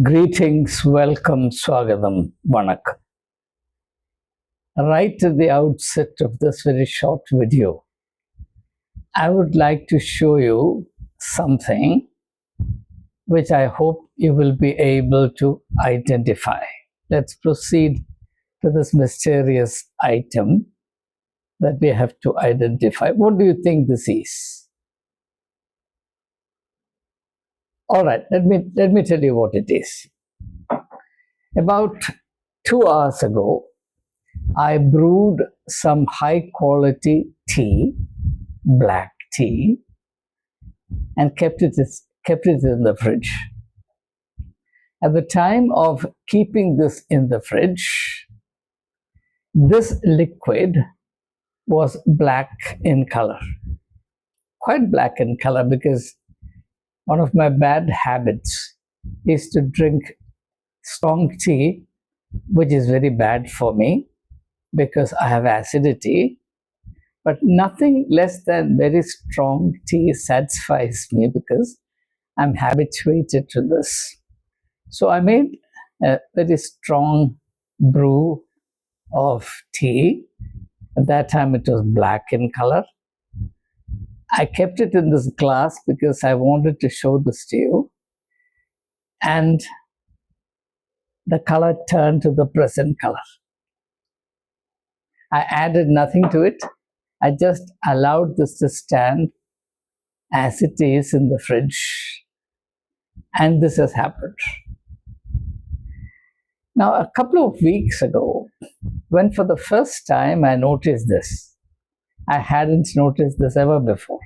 Greetings, welcome, Swagatham, Vanakkam. Right at the outset of this very short video, I would like to show you something which I hope you will be able to identify. Let's proceed to this mysterious item that we have to identify. What do you think this is? All right, let me tell you what it is. About 2 hours ago, I brewed some high quality tea, black tea, and kept it in the fridge. At the time of keeping this in the fridge, this liquid was black in color. Quite black in color, because one of my bad habits is to drink strong tea, which is very bad for me because I have acidity, but nothing less than very strong tea satisfies me because I'm habituated to this. So I made a very strong brew of tea. At that time it was black in color. I kept it in this glass because I wanted to show this to you, and the color turned to the present color. I added nothing to it. I just allowed this to stand as it is in the fridge, and this has happened. Now, a couple of weeks ago, when for the first time I noticed this, I hadn't noticed this ever before,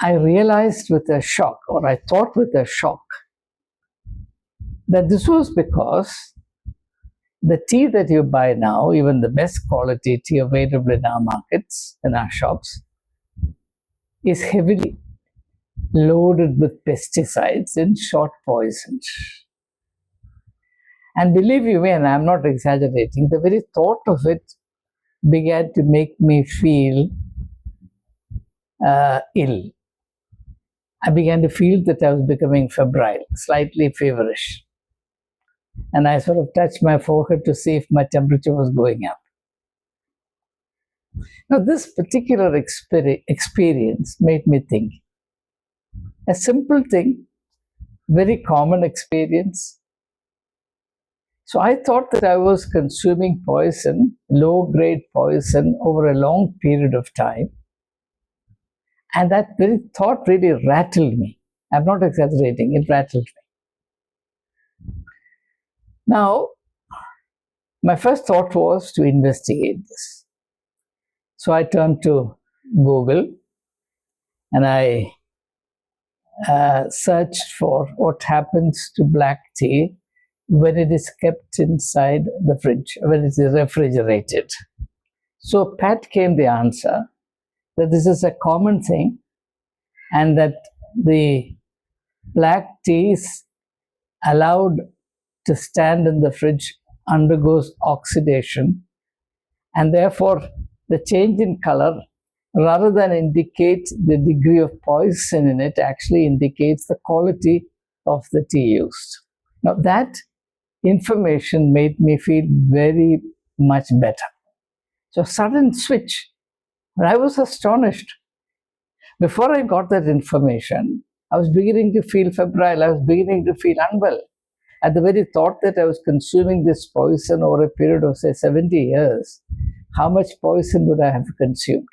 I realized with a shock, or I thought with a shock, that this was because the tea that you buy now, even the best quality tea available in our markets, in our shops, is heavily loaded with pesticides and short poisoned. And believe you me, and I'm not exaggerating, the very thought of it began to make me feel ill. I began to feel that I was becoming febrile, slightly feverish. And I sort of touched my forehead to see if my temperature was going up. Now, this particular experience made me think. A simple thing, very common experience. So I thought that I was consuming poison, low-grade poison, over a long period of time. And that very thought really rattled me. I'm not exaggerating, it rattled me. Now, my first thought was to investigate this. So I turned to Google and I searched for what happens to black tea when it is kept inside the fridge, when it is refrigerated. So pat came the answer that this is a common thing, and that the black tea is allowed to stand in the fridge undergoes oxidation, and therefore the change in color, rather than indicate the degree of poison in it, actually indicates the quality of the tea used. Now that information made me feel very much better. So sudden switch, and I was astonished. Before I got that information, I was beginning to feel febrile, I was beginning to feel unwell. At the very thought that I was consuming this poison over a period of, say, 70 years, how much poison would I have consumed?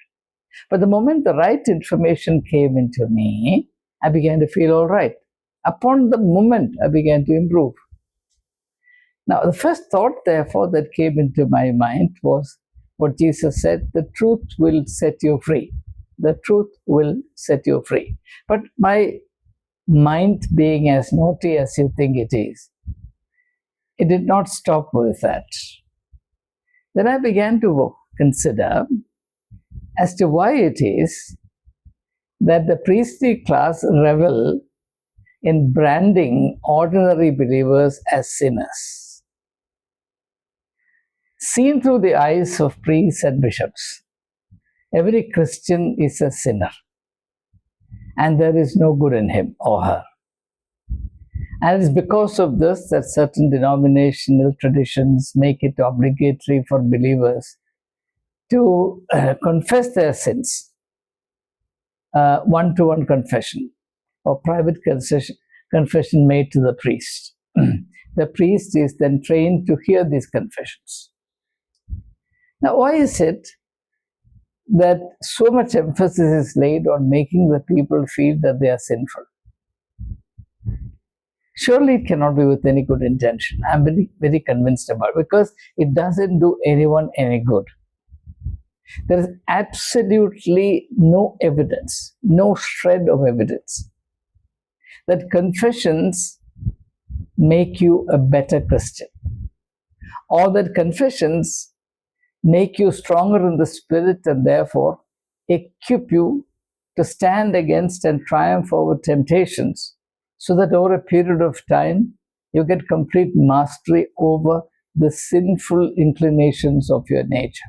But the moment the right information came into me, I began to feel all right. Upon the moment, I began to improve. Now, the first thought, therefore, that came into my mind was what Jesus said, the truth will set you free. The truth will set you free. But my mind being as naughty as you think it is, it did not stop with that. Then I began to consider as to why it is that the priestly class revel in branding ordinary believers as sinners. Seen through the eyes of priests and bishops, every Christian is a sinner, and there is no good in him or her. And it's because of this that certain denominational traditions make it obligatory for believers to confess their sins, one-to-one confession or private confession made to the priest. The priest is then trained to hear these confessions. Now, why is it that so much emphasis is laid on making the people feel that they are sinful? Surely it cannot be with any good intention. I'm very, very convinced about it, because it doesn't do anyone any good. There is absolutely no evidence, no shred of evidence, that confessions make you a better Christian, or that confessions make you stronger in the spirit and therefore equip you to stand against and triumph over temptations, so that over a period of time you get complete mastery over the sinful inclinations of your nature.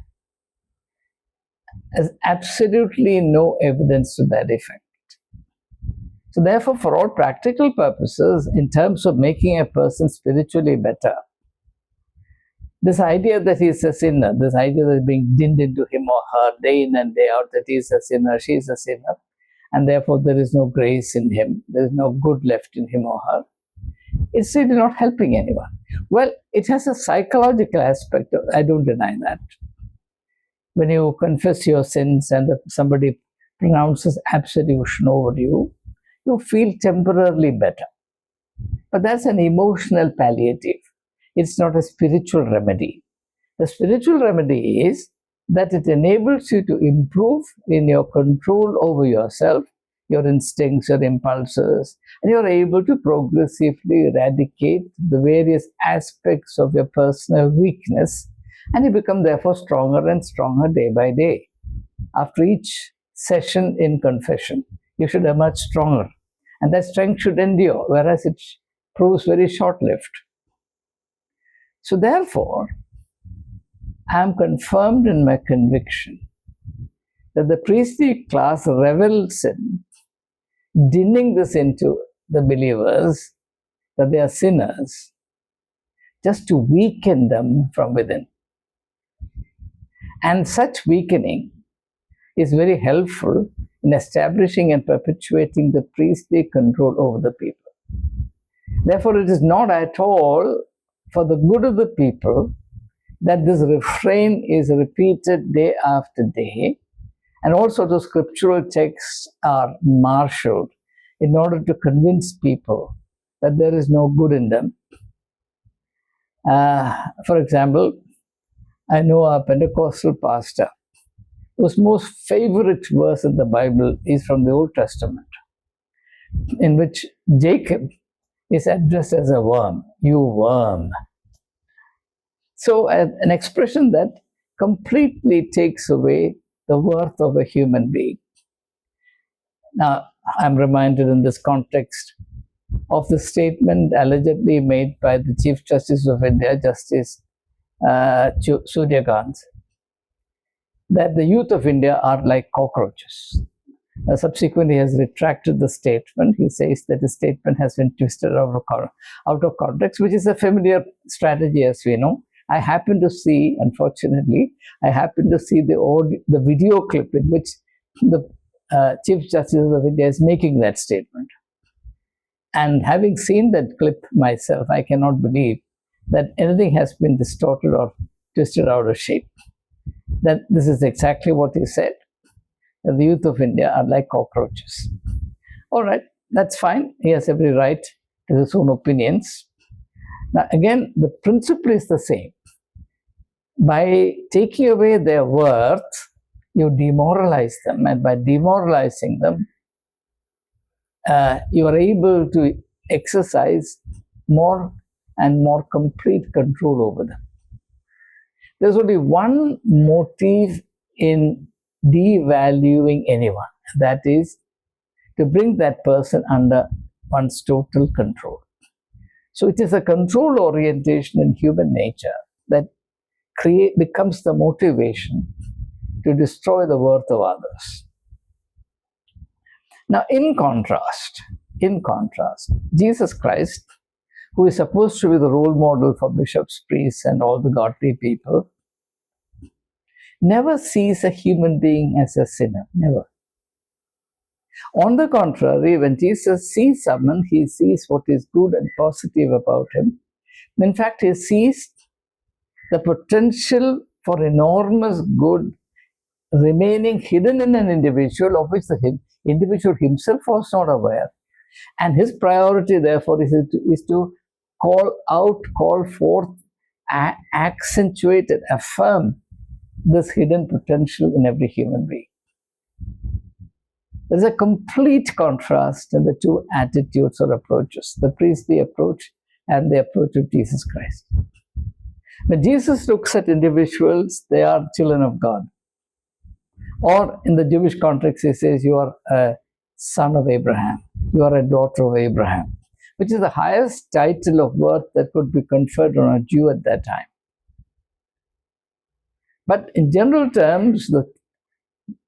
There's absolutely no evidence to that effect. So therefore, for all practical purposes, in terms of making a person spiritually better, this idea that he's a sinner, this idea that is being dinned into him or her day in and day out, that he's a sinner, she's a sinner, and therefore there is no grace in him, there is no good left in him or her, it's really not helping anyone. Well, it has a psychological aspect, I don't deny that. When you confess your sins and somebody pronounces absolution over you, you feel temporarily better. But that's an emotional palliative. It's not a spiritual remedy. The spiritual remedy is that it enables you to improve in your control over yourself, your instincts, your impulses, and you're able to progressively eradicate the various aspects of your personal weakness, and you become therefore stronger and stronger day by day. After each session in confession, you should emerge stronger, and that strength should endure, whereas it proves very short-lived. So therefore, I am confirmed in my conviction that the priestly class revels in dinning this into the believers, that they are sinners, just to weaken them from within. And such weakening is very helpful in establishing and perpetuating the priestly control over the people. Therefore, it is not at all for the good of the people that this refrain is repeated day after day, and also the scriptural texts are marshaled in order to convince people that there is no good in them. For example, I know a Pentecostal pastor whose most favorite verse in the Bible is from the Old Testament, in which Jacob is addressed as a worm, you worm. So an expression that completely takes away the worth of a human being. Now, I'm reminded in this context of the statement allegedly made by the Chief Justice of India, Justice Suryakant, that the youth of India are like cockroaches. Subsequently, he has retracted the statement. He says that the statement has been twisted out of context, which is a familiar strategy, as we know. I happen to see, unfortunately, the video clip in which the Chief Justice of India is making that statement. And having seen that clip myself, I cannot believe that anything has been distorted or twisted out of shape. That this is exactly what he said. The youth of India are like cockroaches. All right, that's fine. He has every right to his own opinions. Now, again, the principle is the same. By taking away their worth, you demoralize them, and by demoralizing them, you are able to exercise more and more complete control over them. There's only one motive in devaluing anyone, that is to bring that person under one's total control. So it is a control orientation in human nature that becomes the motivation to destroy the worth of others. Now, in contrast, Jesus Christ who is supposed to be the role model for bishops, priests, and all the godly people, never sees a human being as a sinner. Never. On the contrary, when Jesus sees someone, he sees what is good and positive about him. In fact, he sees the potential for enormous good remaining hidden in an individual, of which the individual himself was not aware. And his priority, therefore, is to call forth, accentuate, and affirm this hidden potential in every human being. There's a complete contrast in the two attitudes or approaches, the priestly approach and the approach of Jesus Christ. When Jesus looks at individuals, they are children of God. Or in the Jewish context, he says, you are a son of Abraham. You are a daughter of Abraham, which is the highest title of worth that could be conferred on a Jew at that time. But in general terms,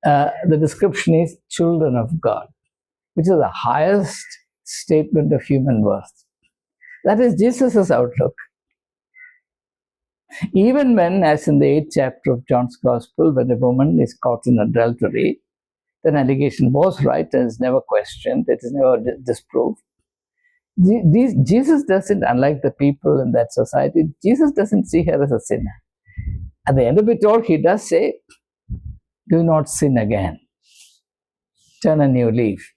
the description is children of God, which is the highest statement of human worth. That is Jesus' outlook. Even when, as in the 8th chapter of John's Gospel, when a woman is caught in adultery, then allegation was right and is never questioned, it is never disproved. Jesus doesn't, unlike the people in that society, Jesus doesn't see her as a sinner. At the end of it all, he does say, do not sin again. Turn a new leaf.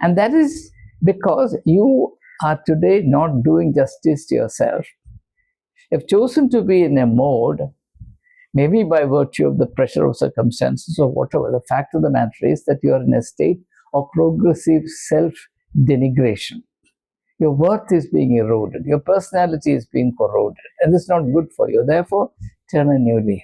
And that is because you are today not doing justice to yourself. You've chosen to be in a mode, maybe by virtue of the pressure of circumstances or whatever. The fact of the matter is that you are in a state of progressive self-denigration. Your worth is being eroded. Your personality is being corroded. And it's not good for you. Therefore, turn a new leaf.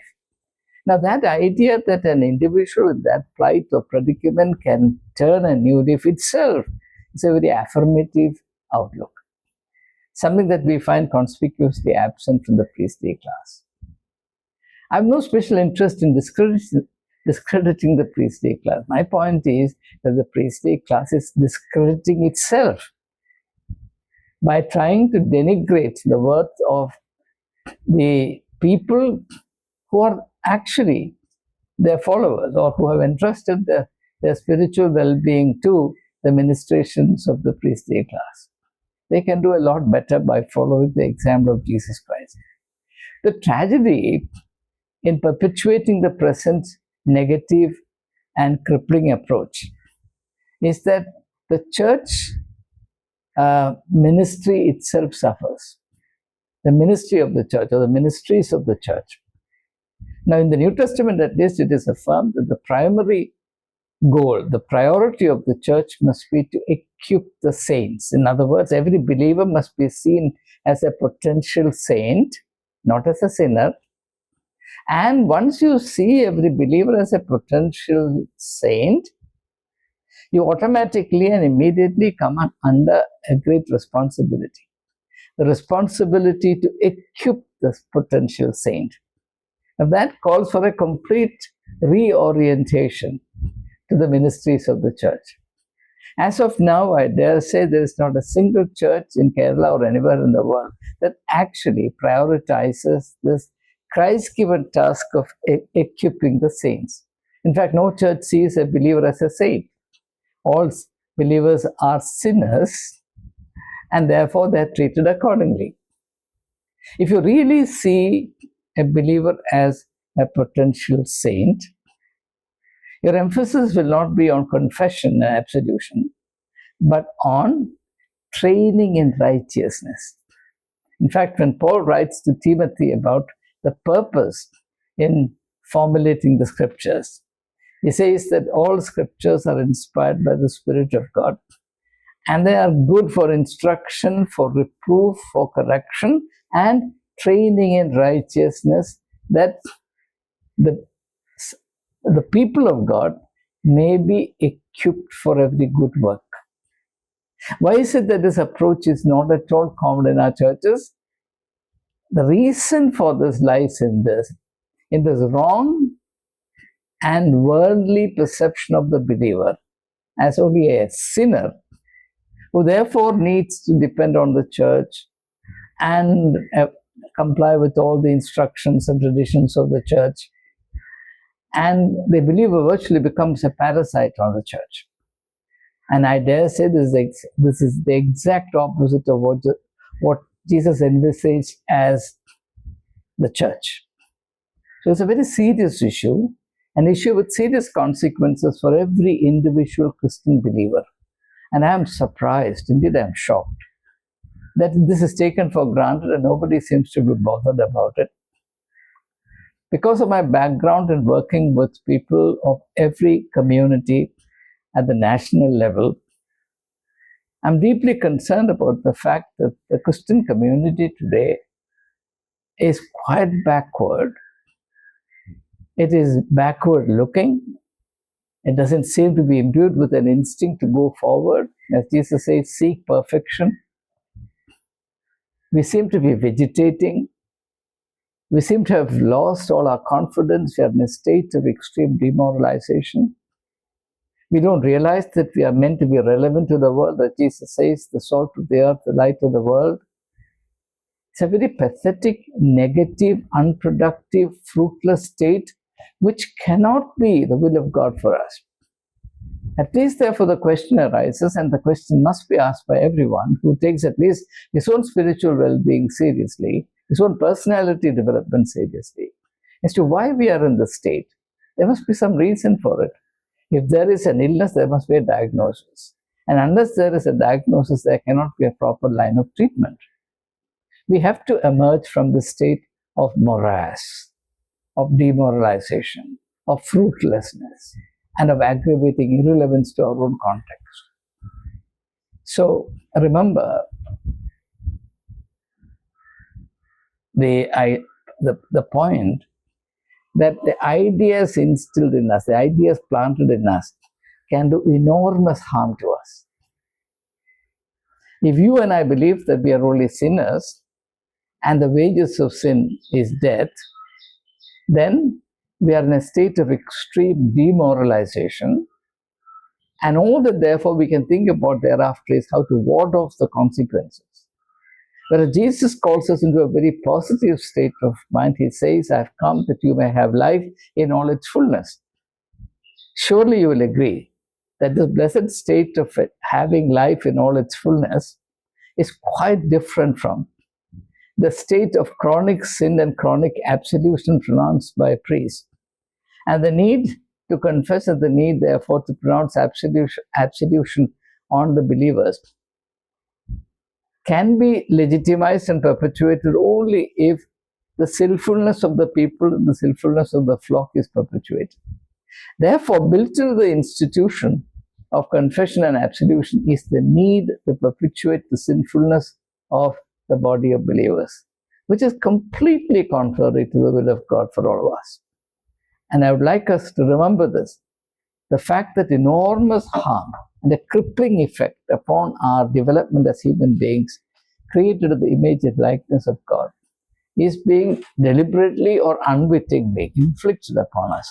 Now, that idea that an individual in that plight or predicament can turn a new leaf itself is a very affirmative outlook. Something that we find conspicuously absent from the priestly class. I have no special interest in discrediting the priestly class. My point is that the priestly class is discrediting itself by trying to denigrate the worth of the people who are actually their followers or who have entrusted their spiritual well-being to the ministrations of the priestly class. They can do a lot better by following the example of Jesus Christ. The tragedy in perpetuating the present negative and crippling approach is that the church ministry itself suffers. The ministry of the church or the ministries of the church. Now, in the New Testament, at least, it is affirmed that the primary goal, the priority of the church must be to equip the saints. In other words, every believer must be seen as a potential saint, not as a sinner. And once you see every believer as a potential saint, you automatically and immediately come under a great responsibility. The responsibility to equip this potential saint. And that calls for a complete reorientation to the ministries of the church. As of now, I dare say there is not a single church in Kerala or anywhere in the world that actually prioritizes this Christ-given task of equipping the saints. In fact, no church sees a believer as a saint. All believers are sinners, and therefore they are treated accordingly. If you really see a believer as a potential saint, your emphasis will not be on confession and absolution, but on training in righteousness. In fact, when Paul writes to Timothy about the purpose in formulating the scriptures, he says that all scriptures are inspired by the Spirit of God, and they are good for instruction, for reproof, for correction, and training in righteousness, that the people of God may be equipped for every good work. Why is it that this approach is not at all common in our churches? The reason for this lies in this wrong and worldly perception of the believer as only a sinner who therefore needs to depend on the church and comply with all the instructions and traditions of the church. And the believer virtually becomes a parasite on the church. And I dare say this is the exact opposite of what Jesus envisaged as the church. So it's a very serious issue, an issue with serious consequences for every individual Christian believer. And I am surprised, indeed I am shocked, that this is taken for granted and nobody seems to be bothered about it. Because of my background in working with people of every community at the national level, I'm deeply concerned about the fact that the Christian community today is quite backward. It is backward looking. It doesn't seem to be imbued with an instinct to go forward. As Jesus says, seek perfection. We seem to be vegetating. We seem to have lost all our confidence. We are in a state of extreme demoralization. We don't realize that we are meant to be relevant to the world, that Jesus says, the salt of the earth, the light of the world. It's a very pathetic, negative, unproductive, fruitless state which cannot be the will of God for us. At least therefore the question arises, and the question must be asked by everyone who takes at least his own spiritual well-being seriously, his own personality development seriously, as to why we are in this state. There must be some reason for it. If there is an illness, there must be a diagnosis. And unless there is a diagnosis, there cannot be a proper line of treatment. We have to emerge from the state of morass, of demoralization, of fruitlessness, and of aggravating irrelevance to our own context. So remember, the point that the ideas instilled in us, the ideas planted in us, can do enormous harm to us. If you and I believe that we are only sinners and the wages of sin is death, then we are in a state of extreme demoralization, and all that therefore we can think about thereafter is how to ward off the consequences. Whereas Jesus calls us into a very positive state of mind. He says, I've come that you may have life in all its fullness. Surely you will agree that this blessed state of having life in all its fullness is quite different from the state of chronic sin and chronic absolution pronounced by a priest. And the need to confess, and the need therefore to pronounce absolution on the believers can be legitimized and perpetuated only if the sinfulness of the people and the sinfulness of the flock is perpetuated. Therefore, built into the institution of confession and absolution is the need to perpetuate the sinfulness of the body of believers, which is completely contrary to the will of God for all of us. And I would like us to remember this, the fact that enormous harm and a crippling effect upon our development as human beings, created in the image and likeness of God, is being deliberately or unwittingly inflicted upon us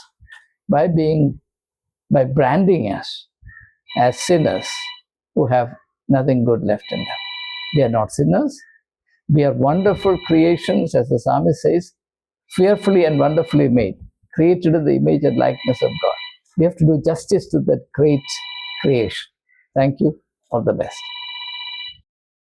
by branding us as sinners who have nothing good left in them. We are not sinners. We are wonderful creations, as the psalmist says, fearfully and wonderfully made, created in the image and likeness of God. We have to do justice to that great creation. Thank you. All the best.